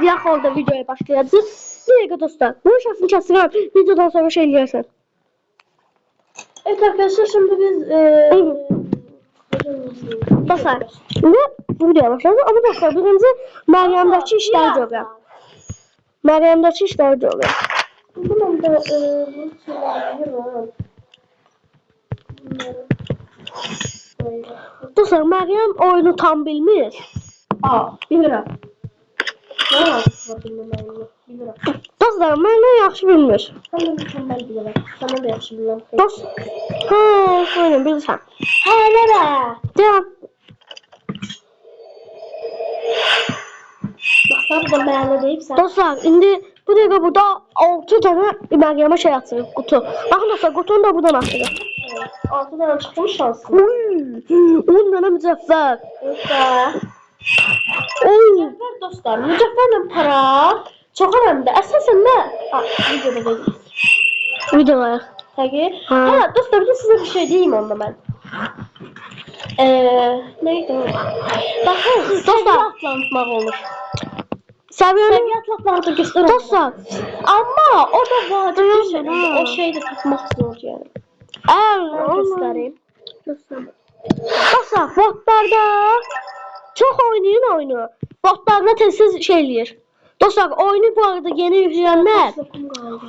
Diğer orada videoya başlayacağız. Bir dakika dostlar. Bu şahsını kestirəm. Videodan sonra şey eləyərsən. Evet arkadaşlar şimdi biz Dostlar. Şimdi videoya başlayacağız. Ama dostlar birinci Meryem'deki işler görürəm. Meryem'deki işler görürəm. bunun da bu şeyleri var. Dostlar Meryem oyunu tam bilmir. Bilirəm. Ne var bilmirəm. Bilirəm. Dostlar Meryem yaxşı bilmir. Sen de mükemmel bilirəm. Sana da yaxşı bilirəm. Dost. Ha, oyunu bilirsən. Hələ də. Devam. Bax, bu da mənə deyibsən. Dostlar indi bu dəqiqə burada 6 dənə Meryem'e şey atırıq kutu. Baxın dostlar kutunu da buradan atırıq. 6 dənə çıxmış şanslı. 10 dənə mücəffər. Mücəffər dostlar, mücəffərlə para çox önəmlidir. Əsasən də videoda dedik. Videolar. Həqiqi. Ha. Hə, dostlar, bir də sizə bir şey deyim onda mən. Neydi o? Baxın, dostlar atlatmaq olur. Səviyyə atlatmağı da göstər. Dostlar. Amma o da vacib bir şey. O şeyi də tutmaq zor yəni. Göstəreyim. Dostlar botlarda çok oynayın oyunu. Botlarda tez şey eləyir. Dostlar oyunu bu arada yeni yükleyenler.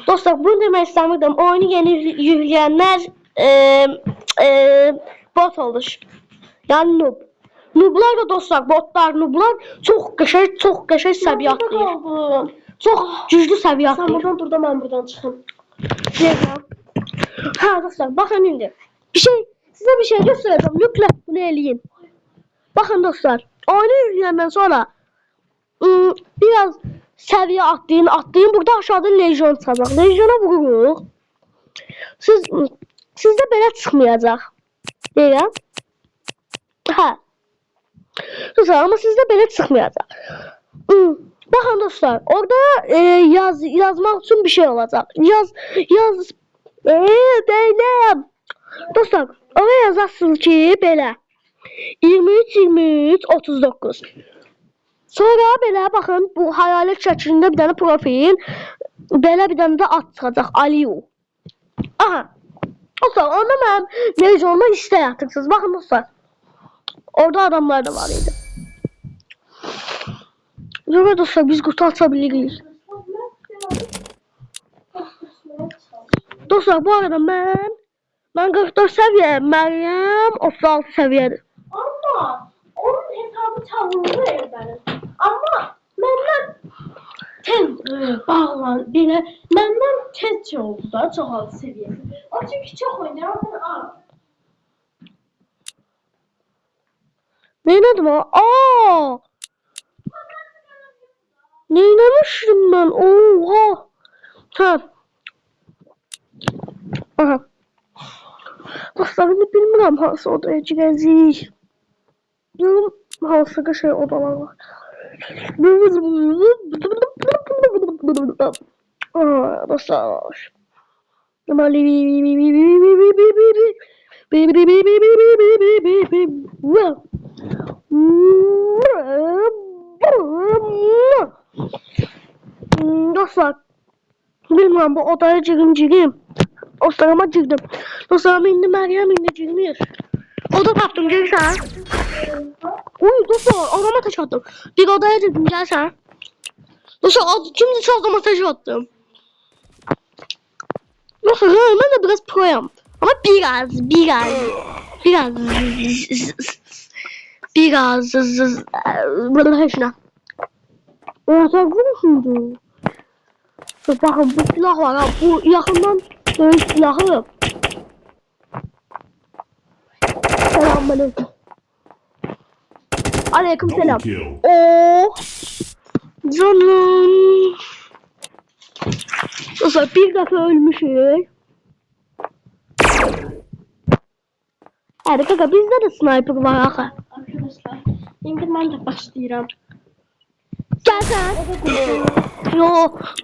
Dostlar bunu demək istəmirdim. Oyunu yeni yükleyenler bot olur. Yani noob. Nooblar da dostlar, botlar, nooblar çok qəşəng səviyyə atlayır. Çox güclü səviyyə Sən atlayır. buradan dur da mən buradan çıxım. Ha dostlar bakın indi. Size bir şey göstereceğim. Lütfen bunu eleyin. Bakın dostlar. Oyunu yükleyenden sonra biraz seviye atlayın. Burada aşağıda lejyon çıkacak. Lejyona vururuq. Sizde belə çıxmayacaq. Deyirəm. Hə. Dostlar ama sizde belə çıxmayacaq. Bakın dostlar. Orada yazmak için bir şey olacak. Deyiləm. Dostlar, oraya yazarsınız ki, belə 23-23-39. Sonra belə baxın, bu hayalet şəklində bir dənə profil, belə bir dənə də ad çıxacaq, Aliyu. Aha. Dostlar, onda mənim lejyonuma istək atırsınız. Baxın dostlar. Orada adamlar da var idi. Sonra dostlar, biz kutu açabiliriz. Dostlar, bu arada ben 44 seviye, Meryem 36 seviyedir. Amma onun hesabı çalındı evlərin. Amma məndən tez məndən tez oldu da çox az səviyyəsi. O çünki çox oynayır, mən az. Neylədim o? Neyləmişdim ben? Oha. Ha. Aha. Dostlar, indi bilmirəm hansı odaya girəcəyik. Bilmirəm hansı şey odalar var. Dostlar. Deməli. Dostlar. Bilmirəm bu odaya girim. Dostlarıma girdim. Dostlarıma indi Meryem indi girmir. Oda tapdım, gelirsən. Uy dostlar, adama taş attım. Bir odaya girdim, gelirsən. Dostlar, kimdi çaldı mesaj attım. Dostlar, ben de biraz proyam. Ama biraz. Burada şuna. Orada konuşuldu. Bakın bu silah var ha. Bu yakından dövüş silahı. Selamünaleyküm. Aleykümselam. Oh. Canım. Dostlar bir defa ölmüşüz. Hadi kaka bizde de sniper var ha. Arkadaşlar, indi mən də başlayıram. Gel sen. Yo,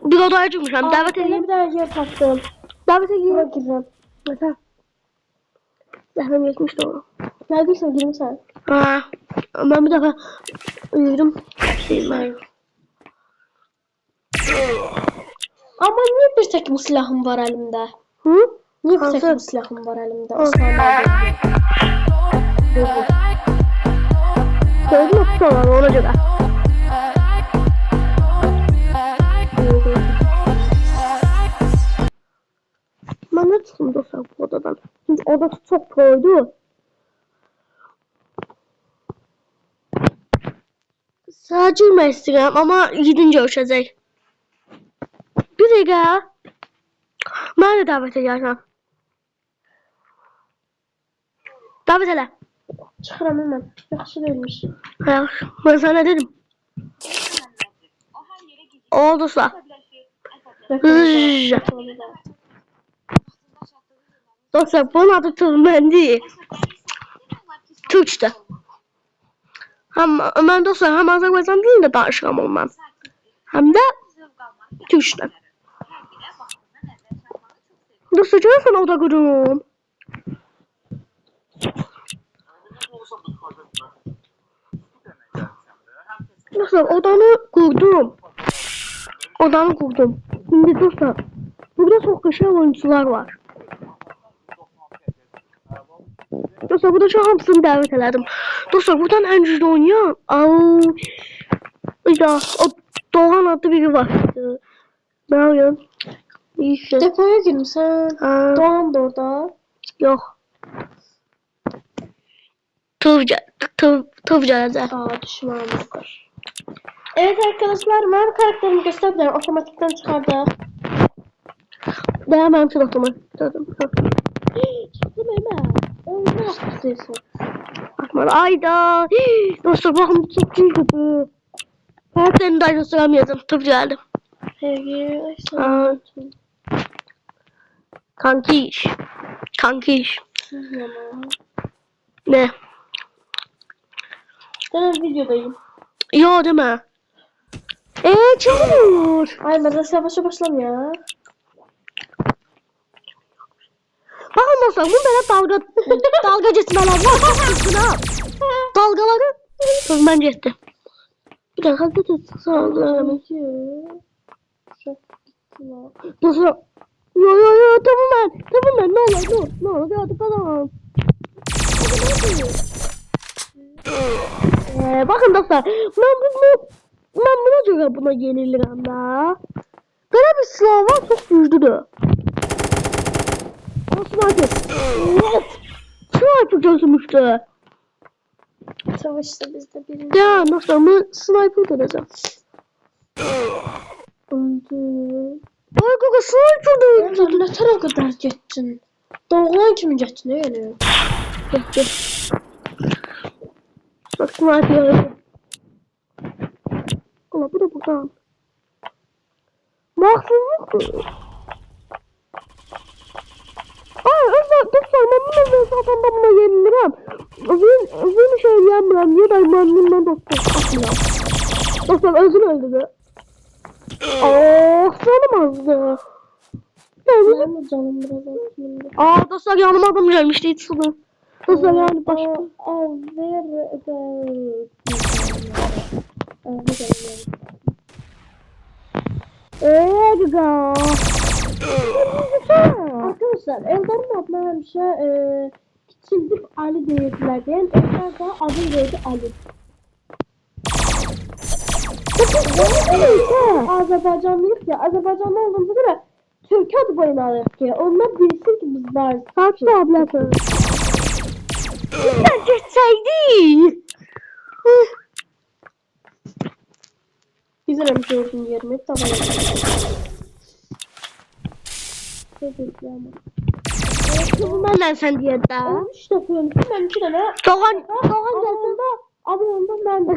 bir odaya çıkmışım. Davet edeyim. Bir daha yer tapdım. Davet edeyim. Gireceğim. Mesela. Zaten geçmiş doğru. Neredeyse girim sen. Ha. Ben bir defa uyudum. Şeyim ben. Ama niye bir tek bu silahım var elimde? Hı? Niye bir tek Hazır. bu silahım var elimde? Hı. Osman abi. Gördün mü tutamam ona göre. Ben ne tuttum dostlar bu odadan? Çünkü oda çok koydu. Sadece istiyorum ama gidince ölçecek. Bir dakika. Ben de davet edeceğim. Davet ele. Çıkaram hemen. Yaxşı değilmiş. Hayır, ben sana dedim. O dostlar. Hızlıca. Dostlar bunun adı Tırmen değil. Türkçe. Ben dostlar hem Azerbaycan dilinde danışıram olmam. Hem de Türkçe. Dostlar görürsen oda kurum. Dostlar odanı kurdum. Odanı kurdum. Şimdi dostlar burada çok güzel oyuncular var. Dostlar burada şu hamısını davet ederdim. Dostlar buradan en güçlü oynayan o Doğan adlı biri var. Ne yapıyorsun? İyisin. Depoya girmişsən. Ha, Doğan da orada. yok. Tıv gelecek. Düşmanımız var. Evet arkadaşlar, benim karakterimi gösterdiler. Otomatikten çıkardı. Değmem ki otomatik. Çıktı Mehmet. Ne yapıyorsun? Bakmadı. Ayda. Dostlar bakın çok güldü. Karakterini daha gösteremiyordum. Tıv geldi. Sevgi. Aa. Kankiş. Kankiş. Ne? Ben videodayım. Yo deme. Çabuk. Ay ben de savaşa başlamıyor. Bakın dostlar bu böyle dalga geçmeler var. Dalgaları. Dur ben geçti. Bir dakika sağlıyorum. Dostlar. Yo tamam ben ne olur hadi falan. Bakın dostlar ben buna göre buna yenilirim da. Böyle bir silah var çok güçlü de. Sniper. Sniper gözümüştü. Savaşta bizde birinci. Ya dostlar ben sniper deneyeceğim. Öldü. Ay kaka sniper deneyeceğim. Ne tarafa kadar geçtin? Doğulan kimi geçtin öyle? Gitti. Bak sniper öldü. Allah bu da buradan. Mahsuzluk. Ay dostlar ben zaten buna yenilirim. Bir şey yemiyorum. Ya da ben bundan dostlar özür öldürdü. Sanım azdı. Benim canım biraz acıyor. Dostlar yanıma adam gelmişti hiç sıvı. Dostlar yani başka. Gaga. Arkadaşlar Eldar'ın adına hemşe Çildip Ali deyirdiler diyen Eldar da adı verdi Ali. Azerbaycanlıyıq ya, Azerbaycanlı olduğumuza göre Türk adı boyunalıyıq ki, onlar bilsin ki biz varız. Saçlı ablası. Bizden geçseydi. Bizim hemşe gördüğün yerimi tamam. Kızım benden sen diye de. 13 defa ölmüşüm, ben 2 tane. Doğan Aslında ablamdan ben de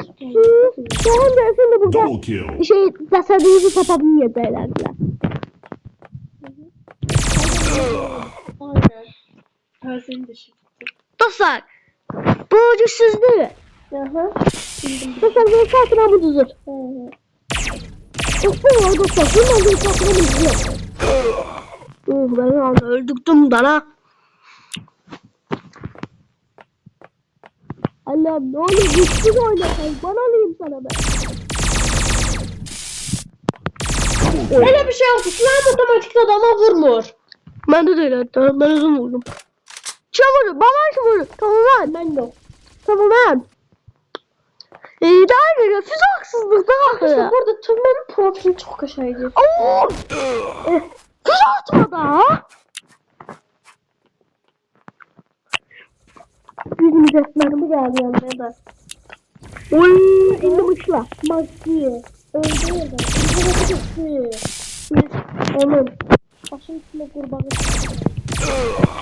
Doğan gelsin de burada Double kill. cesedinizi satabiliyor derlerdiler. Aynen. Tersini de şimdi. Dostlar bu güçsüzlüğü. Aha. Dostlar bir saatine bu düzür. Dostlar dostlar bundan bir saatine bu düzür. Ben öldürdüm dana. Allah'ım ne olur güçsüz oynasın. Bana alayım sana ben. Double Öyle bir şey yoktu. Slime otomatikte adama vurmur. Ben de değil hatta. Ben uzun vurdum. Çabuk bana şu vurdu. Tamam lan. Ben de. Tamam lan. Daha göre füze haksızlık daha. Arkadaşlar burada tırmanın profili çok aşağıydı. Oo! Füze atma da. Bizim resmenimi geldi yanmaya da. Oy, indi uçla. Magi. Öldü ya da. Öldü. Onun. Başın üstüne kurbağa.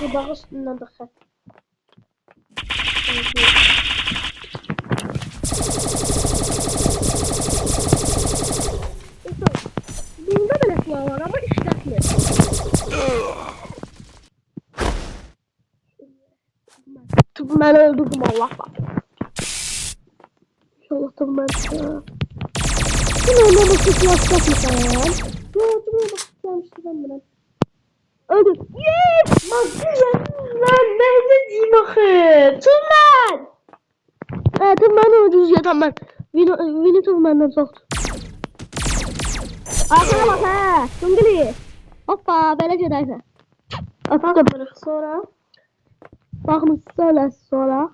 Kurbağa üstünden bakar. Bunda böyle silah var ama işletmiyor. Ben öldürdüm Allah bak. İnşallah tabii ben. Yine ona bakıp yapacak mısın ya? Yok, buraya bakıp gelmişti ben bile. Öldür. Yes! Lan ben de diyeyim bakın. Tırman. Evet ben öldürüz ya tamam ben. Vini tabii benden soktu. Arkana bak he. Süngülü. Hoppa böylece derse. Attım. Bırak sonra. Bakmış söyle sonra.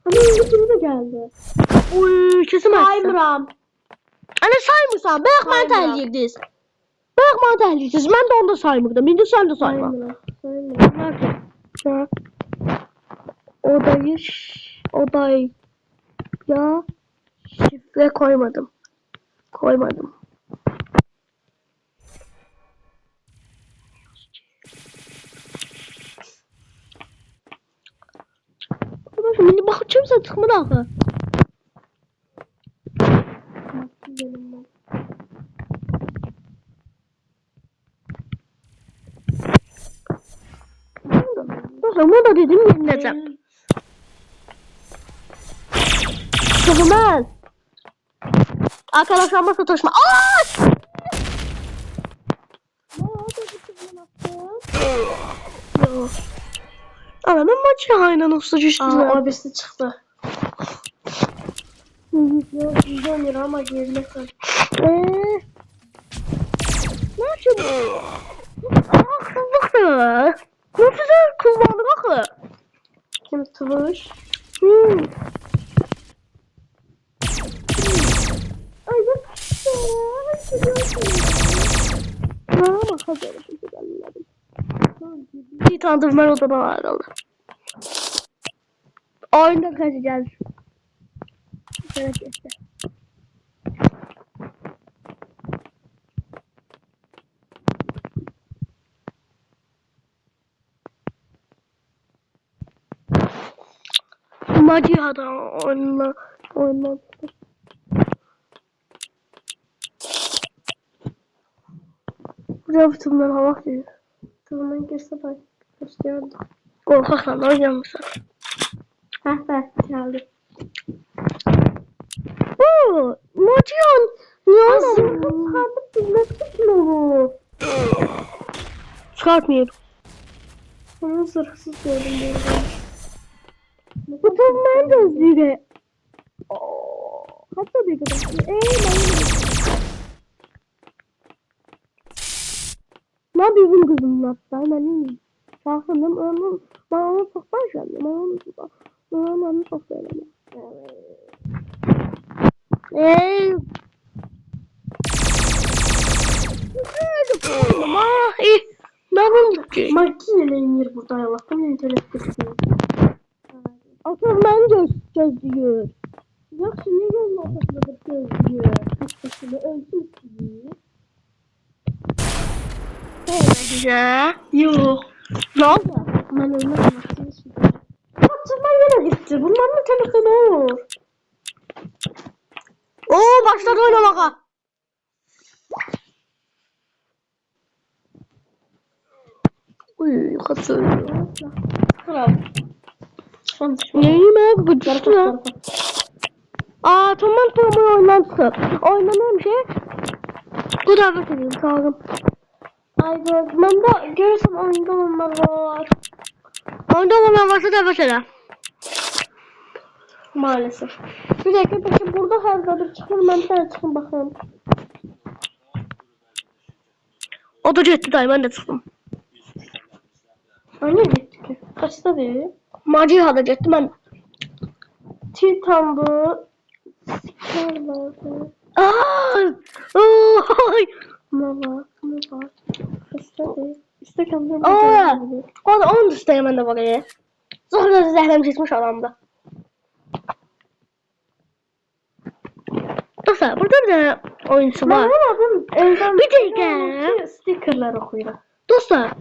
Ama öldü de geldi. Uy kesin açtı. Saymıram. Hani saymırsan. Belki ben Saymıram. tercihdeyiz. Belki ben tercihdeyiz. Ben de onda saymırdım. Bir de sen de sayma. Saymıram. Nerede? Ha. Odayı ya şifre koymadım. Koymadım. Şimdi bakacağım sen tıkma daha. Dostum bu da dedim yenileceğim. Kızımız. Arkadaşlar masa taşıma. Aaa! Yok. Ana ben maçı aynen ustacı işte. O birisi çıktı. Yok 110 lira ama gerine kal. Ne yapıyorsun? Haksızlık da. Ne güzel kullandık akı. Kim Twitch? Ay bak. Ama kazanmışım. Bir tanıdım ben odada var herhalde. Oyunda kaçacağız. Evet işte. Maciha'da oyunlar. Buraya bütünler hava geliyor. Tırman girse bak. Gösterdim. Korkaklar oynamışlar. Heh be geldi. Oo, Macihan. Ya Aslında çıkardık bilmezdik mi onu? Çıkartmayayım. Onu zırhsız gördüm burada. Bütün ben de özlüğüne. Hatta bir kadar. Ne yapayım kızım hatta benim. Farkındayım onun bana çok başladım. Onun çok söylemem. Ben onu ki. Makineyle inir burada Allah'tan entelektüel. Asıl ben gözlüyor. Yaxşı ne yolun ortasındadır gözlüyor. Kışkışını ölsün sizi. Ya. Yok. Ne oldu? Ben ölmem. Hatırla yine gitti. Bunların telefonu olur. Oo başladı oynamaka. Uy hatırlıyorum. Kral. Neyim abi gıcısı ya. Tamam oynansın. Oynanayım şey. Bu da bakayım sağım. Ay gördüm. Ben de görürsem oyunda onlar var. Oyunda olmayan varsa da mesela. Maalesef. Bir dakika peki burada her zaman çıkın ben bir tane çıkın bakalım. O da getdi dayı, mən də çıxdım. Anne gitti ki. Kaçta değil? Macihada getdi, mən. Titan'dı. Siker vardı. Ay! Ay! Ne var? Kaçta değil? İstekenden Aa! Onu da istəyəm mən də var ya. Sonra zəhləm keçmiş adamda. Dostlar, burada bir tane oyuncu var. Benim adım evden Bir dakika. Stickerler okuyor. Dostlar,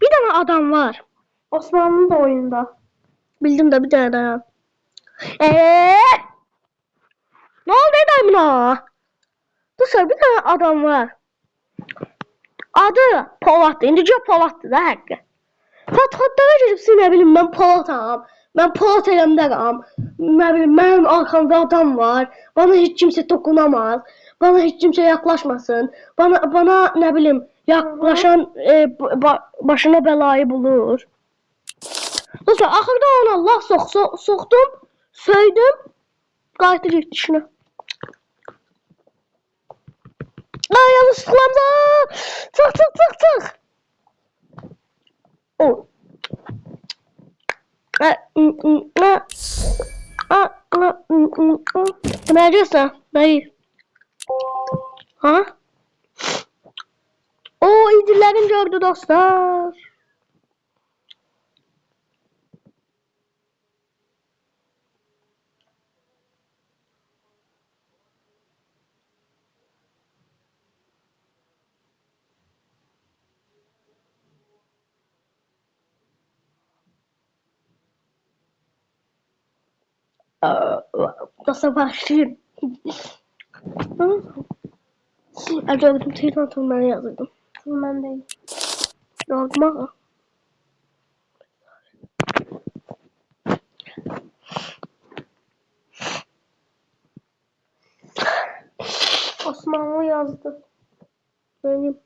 bir tane adam var. Osmanlı da oyunda. Bildim de bir tane daha. Ne oldu adamına? Dostlar, bir tane adam var. Adı Polat'dı. İndicə Polat'dı da haqqı. Fatxatlara gedibsə, nə bilim, mən Polatam. Mən Polat eləmdərəm. Nə bilim, mənim arxamda adam var. Bana heç kimsə toxunamaz. Bana heç kimsə yaxlaşmasın. Bana nə bilim, yaxlaşan başına bəlayı bulur. Dostlar, axırda ona Allah soxdum, söydüm, qayıtdı getdi işinə. Ay, yanlışlıqlamda. Çıx. O. Ne diyorsun? Hayır. Ha? O idilerin gördü dostlar. Dostlar başlayayım. Gördüm Titan'ın ben yazdım. Ben değil. Gördüm ama. Osmanlı yazdı. Benim.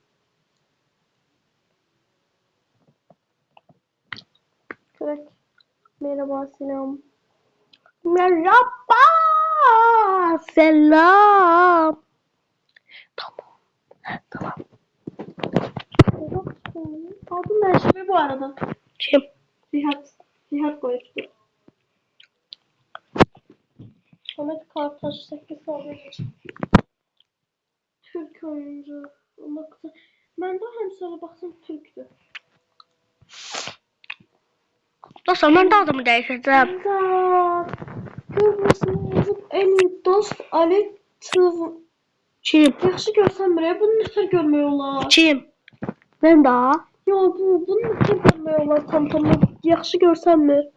Direkt. Merhaba, selam. Merhaba. Selam. Tamam. Adım Merşime bu arada. Kim? Cihat koyuştu. Samet Kartaş 8 sadece. Türk oyuncu. Ben de hem sonra baksın Türk'tü. Dostlar, ben de adımı değiştireceğim. Kıbrıs'ın yazıp en iyi dost Ali Tığ. Kim? Yaxşı görsən buraya, bunu nətər görmək olar? Kim? Ben daha. Yo, bunu nətər görmək olar tam. Yaxşı görsənmi?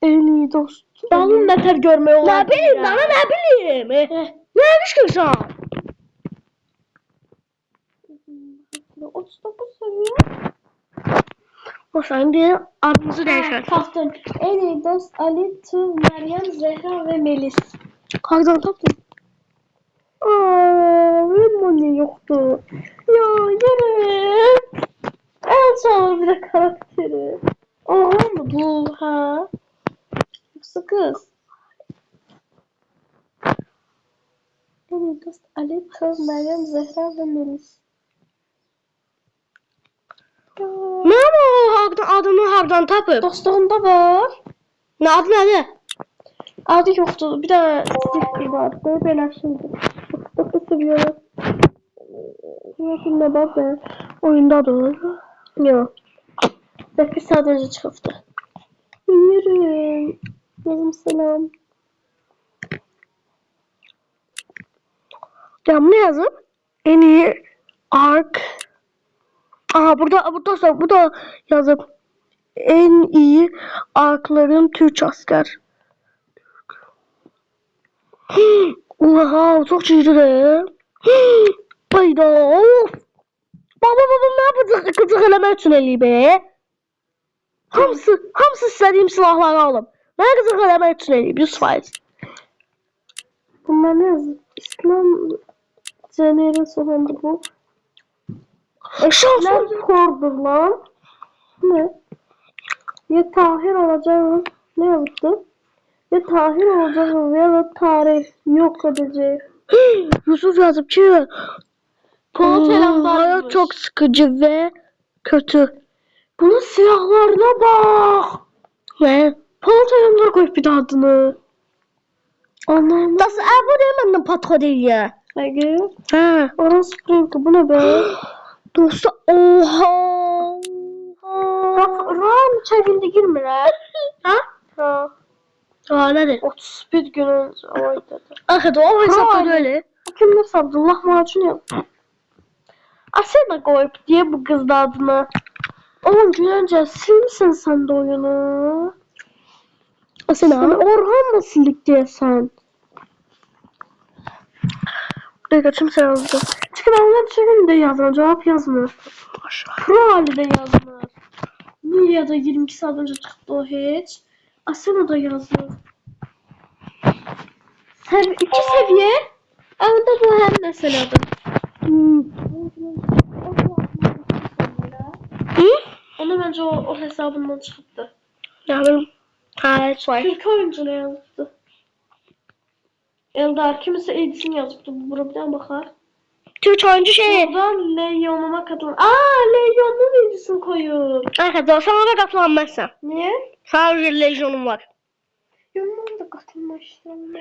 En iyi dost. Dalın nətər görmək olar? Ne bileyim lan, ne bileyim. Ne düşkünsən? 39 seviye. Dostlar, şimdi adımızı değiştirelim. Tapdım. En iyi dost Ali, Tığ, Meryem, Zehra ve Melis. Kaldan tapdım. Benim anne yoktu. Ya yürü. En son bir de karakteri. Oğlan mı bu ha? Yoksa kız. En iyi dost Ali, Tığ, Meryem, Zehra ve Melis. Ne bu adını hardan tapıp? Dostluğunda var. Ne adı nedir? Adı yoktu. Bir de sticker vardı. Böyle şeydi. 39 seviye. Ne bak be. Oyundadır. Yok. Zeki sadece çıktı. Yürü. Yazım selam. Ya ne yazıp? En iyi ark. Aha burada bu da yazıp en iyi arkların Türk asker. Oha, çok iyiydi de. Bayda of. Baba ne yapacak kızık eləmək üçün eləyib be? Hamısı istədiyim silahları alıb. Nə kızık eləmək üçün eləyib 100%. Bunlar ne yazık? İslam Ceneri hangi bu? Şanslı. Kordur lan. Ne? Ya Tahir olacağım. Ne yazdı? Ya Tahir olacağım ya da tarih yok edeceğim. Yusuf yazıb ki Polat Alemdar'mış. Hayat çok sıkıcı ve kötü. Bunun silahlarına bak. Ve Polat Alemdar koyup bir de adını. Allah'ım. das bu değil benden patron değil ya. Hayır. Ha. Aran Spring bu ne be? Dostu oha. Bak Ram çevrildi girmiyor. Ha? Ha. Ha nedir? 31 gün önce. Vay dedi. Arkada o hesapta Hayır. öyle. Kim nasıl Abdullah macunu yap. Asena koyup diye bu kız da adını. 10 gün önce silmişsin sen de oyunu. Sen Asena. Orhan'la sildik diye sen. Ne kaçım sen aldın? Çünkü ben onların şeylerinde yazmıyorum. Cevap yazmıyor. Pro halde yazmıyor. Milya'da 22 saat önce çıktı o hiç. Asena'da yazıyor. İki seviye. Ama da bu hem meselede. Hı? Onu bence o hesabından çıktı. Ya benim. Ha, var. Türk oyuncuna yazdı. Eldar kimse Edis'ini yazıptı. Bu buradan bakar. Türk oyuncu şey. Buradan Leyyon'uma katılın. Leyyon'un Edis'ini koyuyor. Arkada sana da katılanmazsın. Niye? Sadece lejyonum var. Leyyon'uma da katılmıştım.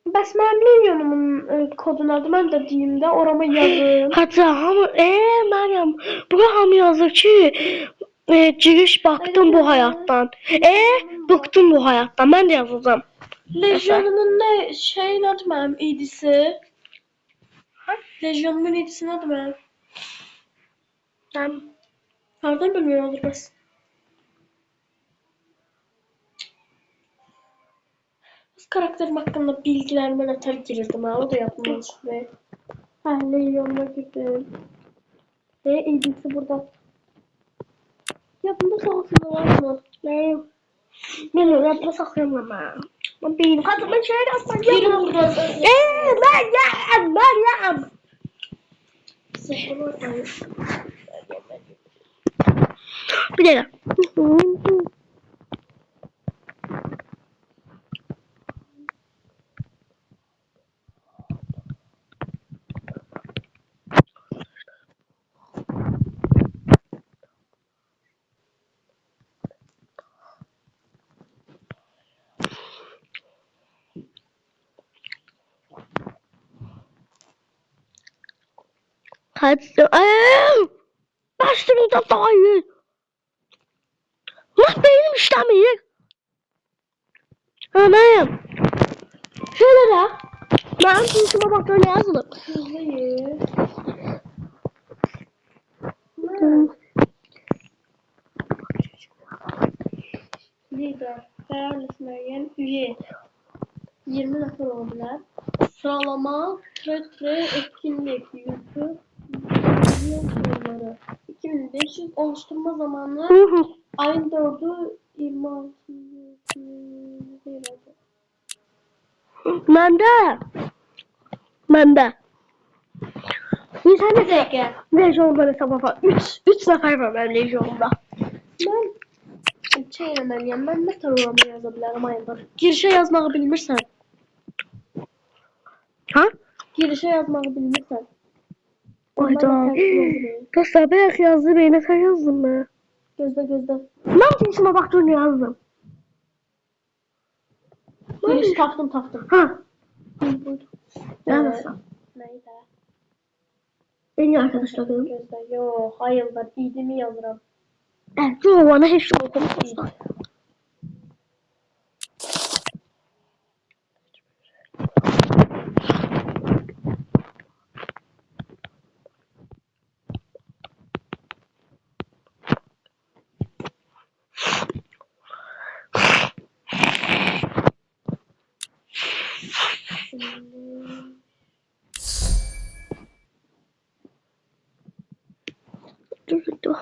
Bəs mənim Leyyon'umun kodunu adı mən də deyim də orama yazın. Hatta hamı Meryem bu hamı yazır ki giriş baktım bu hayattan. Bıktım bu hayattan. Ben de yazacağım. Lejyonumun ne şeyin adı mənim Edis'i. Lejyonumun Edis'in adı mənim. Ben Hardan bilmiyorum olur bəs. Karakterim hakkında bilgilerime neler girirdim ha. O da yapmamış ve Leyyon'uma girdim. Edis'i burada. Ya bunda sağlıklı var mı? ne? Ben pas akıyorum ben. Ben benim kadın şey yapmak Girin buradan. Meryem. Bir dakika. Hadi. Başladım da daha iyi. Lan beynim işlemiyor. Meryem. Şöyle de. Ben şuna bak öyle yazılır. Hızlıyız. Lider, değerli Meryem, üye. 20 nefer oldular. Sıralama, etkinlik, YouTube, yıl soruları. 2500 oluşturma zamanı ayın 4'ü 26. Bende. Bir tane Peki. lejyonda hesap var. 3 nefer var benim lejyonumda. Ben Meryem, ben ne tarafıma yazabilirim ayında? Girişe yazmayı bilmirsən. Ha? Girişe yazmayı bilmirsən. Ayda. Dostlar belki yazdı beni sen yazdın mı? Gözde. Ne yapayım şuna bak dur yazdım. Giriş taktım. Ha. Buydu. Yazdım. Neydi? En iyi arkadaşlarım. Gözde. Yok, hayır ben idimi yazıram. Evet, bu bana hepsini okumuşlar. Dur.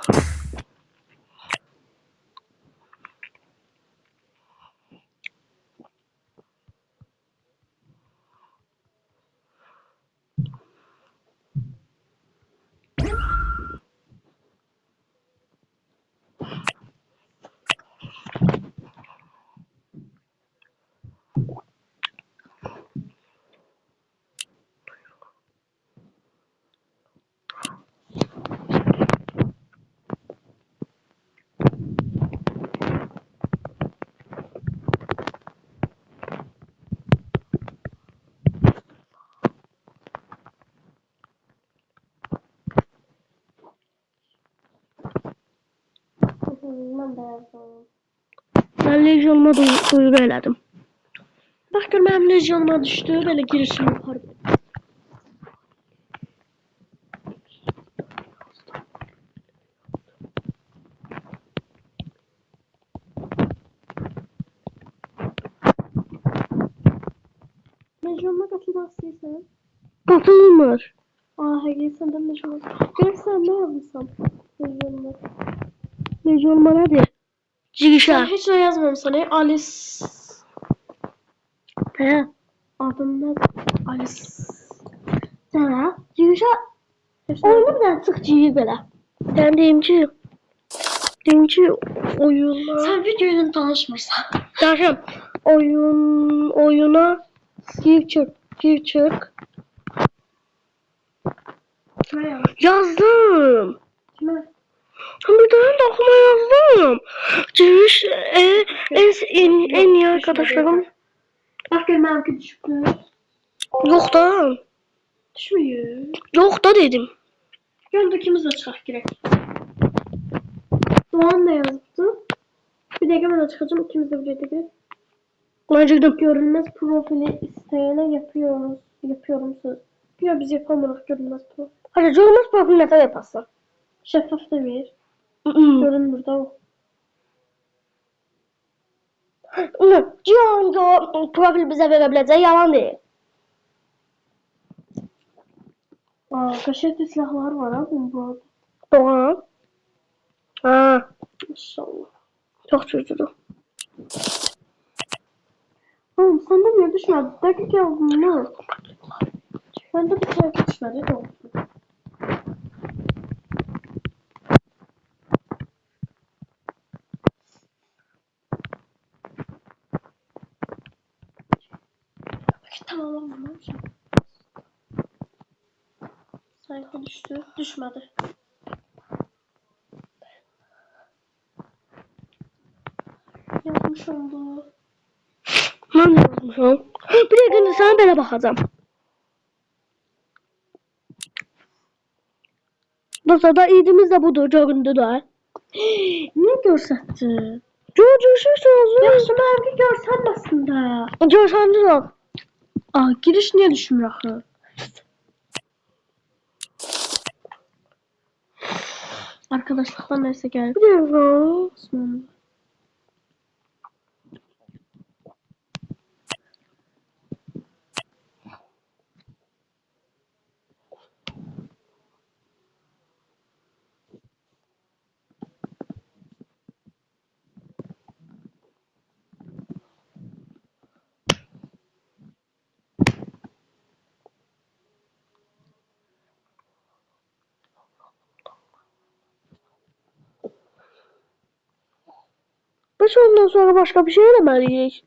yazdım. Ben Legion'uma duyuru elədim. Bax gör mənim Legionuma düşdü. Belə girişim yuxarı. Legionuma qatılmaq istəyirsən? Qatılmır. Həqiqi səndən Legionuma. Görsən nə yazmışsan? Legionuma. Legion'uma nədir? Girişə. Sən heç nə yazmamısan, Alice. Hə. Adın nədir? Alice. Sənə girişə Heç nə oyunu bir dənə çıx girir belə. Sən deyim ki oyuna Sən video ilə danışmırsan. Daşım oyuna gir çık. Kimə yazdım? Yazdım. Kimə? Bir tane de okuma yazdım. Giriş en iyi arkadaşlarım. Bax gör mənimki düşübdü. Yok da. Düşmüyor. Yok da dedim. Gör də ikimiz də çıxaq girək. Doğan nə yazıbdı? Bir dəqiqə mən də çıxacağım. İkimiz də bir dəqiqə. Ben girdim. Görünmez profili isteyene yapıyorum söz. Ya biz yapamıyoruz görünmez profil. Hadi görünmez profil nefer yaparsın. Şeffaf demir. Hmm. Görünmür da o. Diyorsun profil bize verebileceği yalan değil. Kaşete silahlar var ha bunun bu arada. Doğan. Ha, İnşallah. çok çocuğum. Oğlum sen de niye düşmedi? Dakika yazdım mı? Ben de bir şey düşmedi de olsun. Tamam anladım. Sayfa düştü. Düşmedi. Yazmış oldu. Ben de yazmışım. Bir dakika sana böyle bakacağım. Bu sırada idimiz de budur göründü de. Ne görsətti? Görürsünüz. Yaxşı mənimki görsənməsin də. Görürsünüz. Giriş niyə düşmür axı? Arkadaşlıqdan neyse gəlir. Bir dakika. Osmanlı. Biz ondan sonra başka bir şey demeliyiz.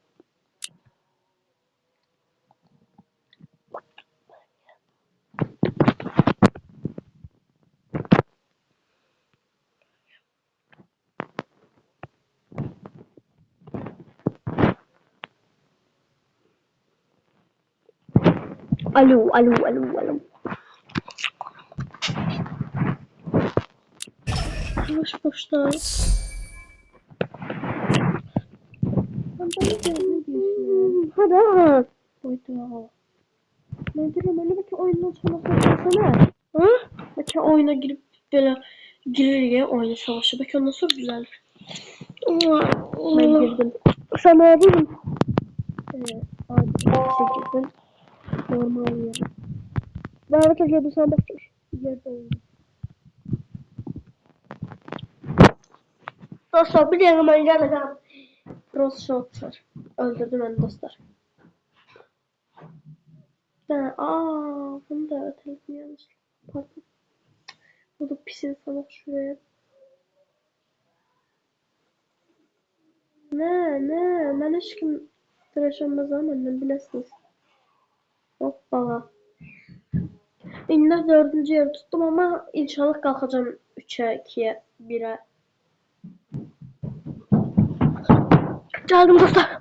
Alo. Boş. Hadi ha. Oydu. Nedir öyle belki oyundan çalışmasana. Ha? Belki oyuna girip böyle girir ya oyuna çalışır. Belki ondan sonra düzelir. Ben girdim. Sen ne yapıyorsun? Adi bir şey girdim. Normal yere. Ben de girdim sen bakıyorsun. Yerde oyun. Dostlar bir yana ben geleceğim. Cross shot var. Öldürdüm ben dostlar. Bunu da öteledim yanlış. Pardon. Bu da pis insanlar şuraya. Ne? Ben hiç kim tıraşanmaz ama annem bilesiniz. Hoppala. İndi 4. yeri tuttum ama inşallah kalkacağım 3'e, 2'ye, 1'e. Geldim dostlar.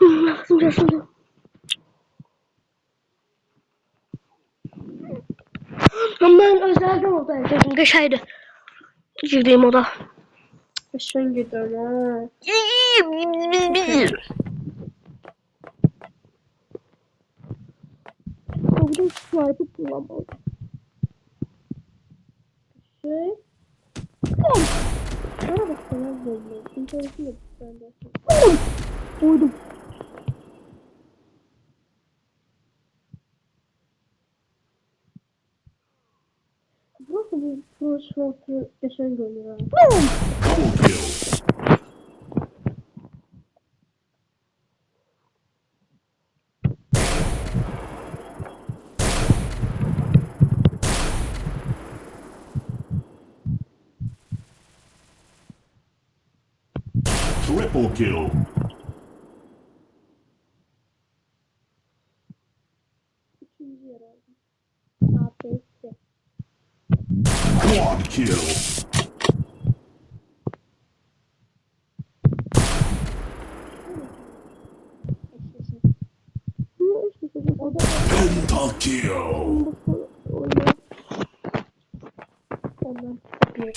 Nefesim kesildi. Ben özelden odaya girdim. Geçeydi. Girdiğim oda. Eşen gider ha. Burada sniper kullanmalı. Şey. Bana bak sana böyle. İnterneti yok bende. Uydum. Nasıl bir şortu eşen görüyor ha? Double kill. Triple kill. Üçüncü yer aldım. APS. Quad kill. O da Penta kill. ondan çıkıyor.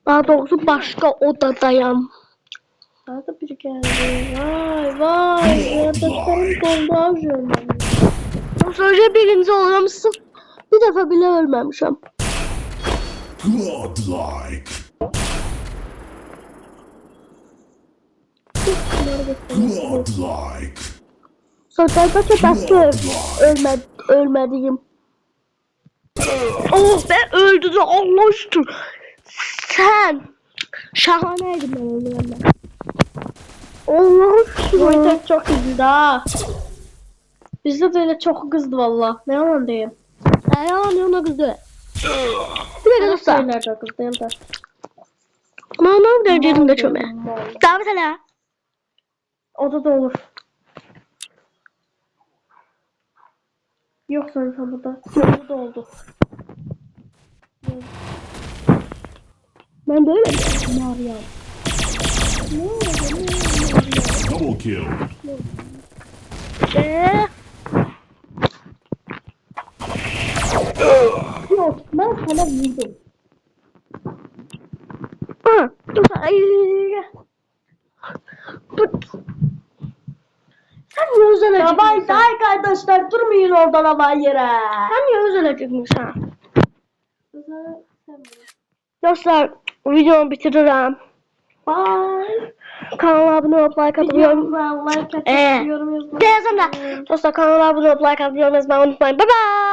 Daha doğrusu başka odadayım. Daha da biri geldi. Vay vay. Arkadaşlarım doldu özürlerim. Sadece birinci olmuşsun. Bir defa bile ölmemişim. Godlike. Godlike. Sosyal paçetası ölmediğim. Oh be öldürdü Allah şükür. Sen şahaneydin ben öldürenden. Allah şükür. Boyutak çok üzüldü ha. Bizde de öyle çok kızdı valla. Ne yalan diyeyim. Yalan yana kızdı. Bir de kızsa. Nerede kızdı hem de. Mama derecesinde çöme. Davet hele. Odada olur. Yok sanırsam burada. Burada oldu. Ben böyle mi? Meryem. Double kill. Yok ben sana vurdum. Dur ay. Sen niye özel Ya bay day kardeşler durmayın oradan ama yere. Sen niye özel acıkmış ha? Dostlar videomu bitiririm. Bye. Kanala abone olup like atıp yorum. Videomuza like atıp yorum yazmayı De yazın da. Dostlar kanala abone olup like atıp yorum yazmayı unutmayın. Bye bye.